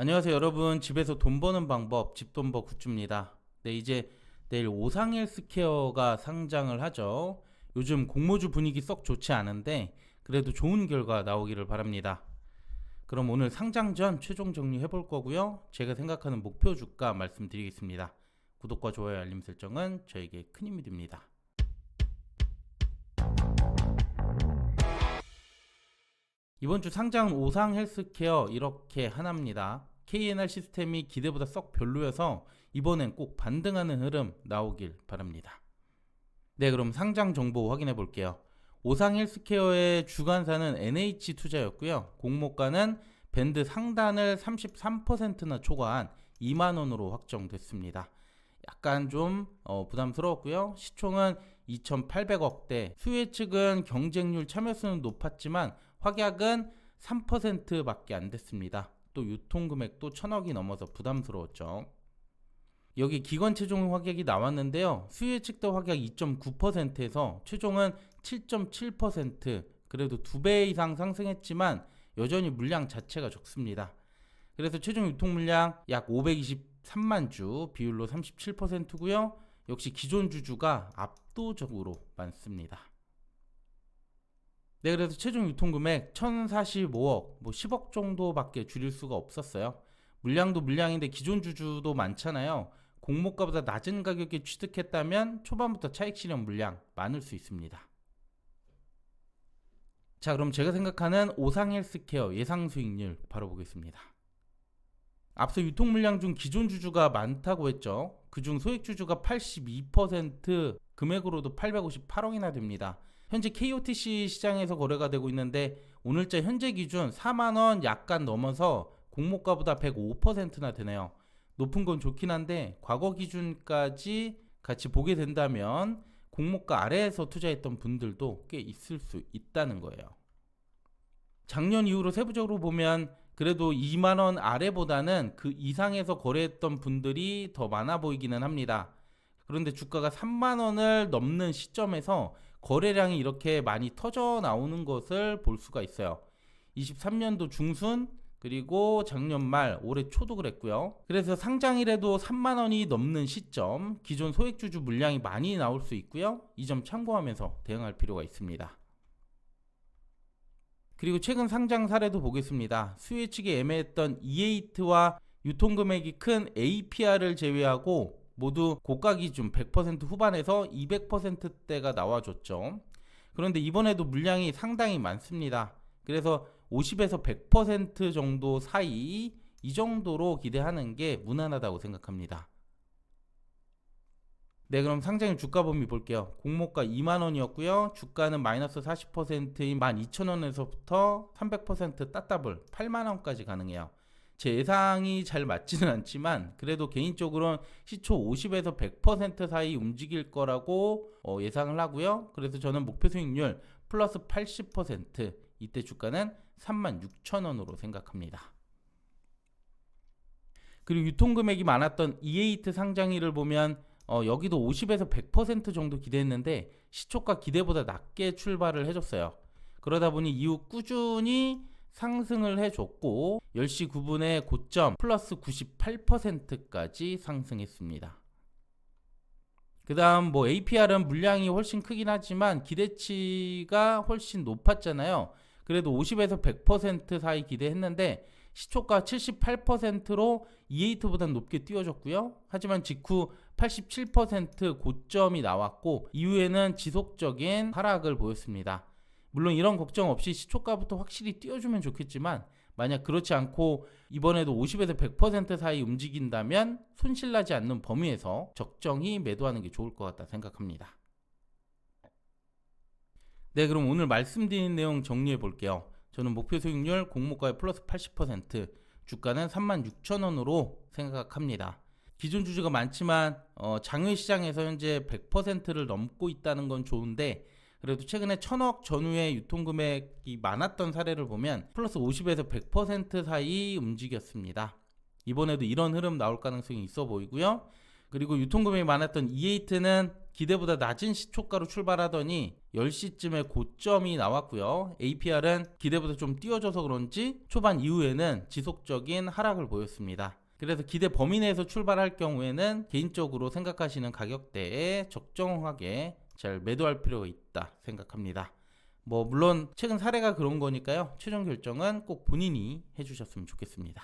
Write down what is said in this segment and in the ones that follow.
안녕하세요 여러분. 집에서 돈 버는 방법 집돈버 굿즈입니다. 네, 이제 내일 오상헬스케어가 상장을 하죠. 요즘 공모주 분위기 썩 좋지 않은데 그래도 좋은 결과 나오기를 바랍니다. 그럼 오늘 상장 전 최종 정리해 볼 거고요. 제가 생각하는 목표 주가 말씀드리겠습니다. 구독과 좋아요 알림 설정은 저에게 큰 힘이 됩니다. 이번 주 상장 오상헬스케어 이렇게 하나입니다. KNR 시스템이 기대보다 썩 별로여서 이번엔 꼭 반등하는 흐름 나오길 바랍니다. 네, 그럼 상장 정보 확인해 볼게요. 오상헬스케어의 주관사는 NH투자였고요. 공모가는 밴드 상단을 33%나 초과한 2만원으로 확정됐습니다. 약간 좀 부담스러웠고요. 시총은 2,800억대, 수혜 측은 경쟁률 참여수는 높았지만 확약은 3%밖에 안 됐습니다. 또 유통금액도 1,000억이 넘어서 부담스러웠죠. 여기 기관 최종 확약이 나왔는데요. 수혜 측도 확약 2.9%에서 최종은 7.7%, 그래도 2배 이상 상승했지만 여전히 물량 자체가 적습니다. 그래서 최종 유통 물량 약 523만 주, 비율로 37%고요. 역시 기존 주주가 압도적으로 많습니다. 네, 그래서 최종 유통금액 1,045억, 10억 정도밖에 줄일 수가 없었어요. 물량도 물량인데 기존 주주도 많잖아요. 공모가보다 낮은 가격에 취득했다면 초반부터 차익 실현 물량 많을 수 있습니다. 자, 그럼 제가 생각하는 오상헬스케어 예상 수익률 바로 보겠습니다. 앞서 유통 물량 중 기존 주주가 많다고 했죠. 그중 소액 주주가 82%, 금액으로도 858억이나 됩니다. 현재 KOTC 시장에서 거래가 되고 있는데 오늘자 현재 기준 4만원 약간 넘어서 공모가보다 105%나 되네요. 높은 건 좋긴 한데 과거 기준까지 같이 보게 된다면 공모가 아래에서 투자했던 분들도 꽤 있을 수 있다는 거예요. 작년 이후로 세부적으로 보면 그래도 2만원 아래보다는 그 이상에서 거래했던 분들이 더 많아 보이기는 합니다. 그런데 주가가 3만원을 넘는 시점에서 거래량이 이렇게 많이 터져 나오는 것을 볼 수가 있어요. 23년도 중순, 그리고 작년 말, 올해 초도 그랬고요. 그래서 상장일에도 3만원이 넘는 시점, 기존 소액주주 물량이 많이 나올 수 있고요. 이 점 참고하면서 대응할 필요가 있습니다. 그리고 최근 상장 사례도 보겠습니다. 수혜 측이 애매했던 E8와 유통금액이 큰 APR을 제외하고 모두 고가 기준 100% 후반에서 200%대가 나와줬죠. 그런데 이번에도 물량이 상당히 많습니다. 그래서 50에서 100% 정도 사이, 이 정도로 기대하는 게 무난하다고 생각합니다. 네, 그럼 상장일 주가 범위 볼게요. 공모가 2만원이었고요. 주가는 마이너스 40%인 12,000원에서부터 300% 따따블 8만원까지 가능해요. 제 예상이 잘 맞지는 않지만 그래도 개인적으로는 시초 50에서 100% 사이 움직일 거라고 예상을 하고요. 그래서 저는 목표 수익률 플러스 80%, 이때 주가는 36,000원으로 생각합니다. 그리고 유통금액이 많았던 E8 상장일을 보면 여기도 50에서 100% 정도 기대했는데 시초가 기대보다 낮게 출발을 해줬어요. 그러다 보니 이후 꾸준히 상승을 해줬고 10시 9분에 고점 플러스 98%까지 상승했습니다. 그 다음 APR은 물량이 훨씬 크긴 하지만 기대치가 훨씬 높았잖아요. 그래도 50에서 100% 사이 기대했는데 시초가 78%로 E8보다 높게 띄워줬고요. 하지만 직후 87% 고점이 나왔고 이후에는 지속적인 하락을 보였습니다. 물론 이런 걱정 없이 시초가부터 확실히 띄워주면 좋겠지만 만약 그렇지 않고 이번에도 50에서 100% 사이 움직인다면 손실나지 않는 범위에서 적정히 매도하는 게 좋을 것 같다 생각합니다. 네, 그럼 오늘 말씀드린 내용 정리해 볼게요. 저는 목표 수익률 공모가의 플러스 80%, 주가는 36,000원으로 생각합니다. 기존 주주가 많지만 장외 시장에서 현재 100%를 넘고 있다는 건 좋은데 그래도 최근에 1,000억 전후의 유통금액이 많았던 사례를 보면 플러스 50에서 100% 사이 움직였습니다. 이번에도 이런 흐름 나올 가능성이 있어 보이고요. 그리고 유통금액이 많았던 E8는 기대보다 낮은 시초가로 출발하더니 10시쯤에 고점이 나왔고요. APR은 기대보다 좀 띄워져서 그런지 초반 이후에는 지속적인 하락을 보였습니다. 그래서 기대 범위 내에서 출발할 경우에는 개인적으로 생각하시는 가격대에 적정하게 잘 매도할 필요가 있다 생각합니다. 물론 최근 사례가 그런 거니까요. 최종 결정은 꼭 본인이 해주셨으면 좋겠습니다.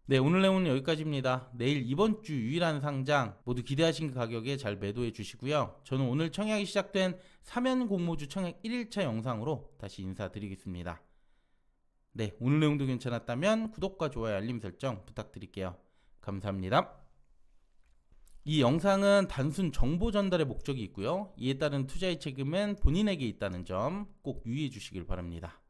네, 오늘 내용은 여기까지입니다. 내일 이번 주 유일한 상장 모두 기대하신 가격에 잘 매도해 주시고요. 저는 오늘 청약이 시작된 3연 공모주 청약 1일차 영상으로 다시 인사드리겠습니다. 네, 오늘 내용도 괜찮았다면 구독과 좋아요, 알림 설정 부탁드릴게요. 감사합니다. 이 영상은 단순 정보 전달의 목적이 있고요. 이에 따른 투자의 책임은 본인에게 있다는 점 꼭 유의해 주시길 바랍니다.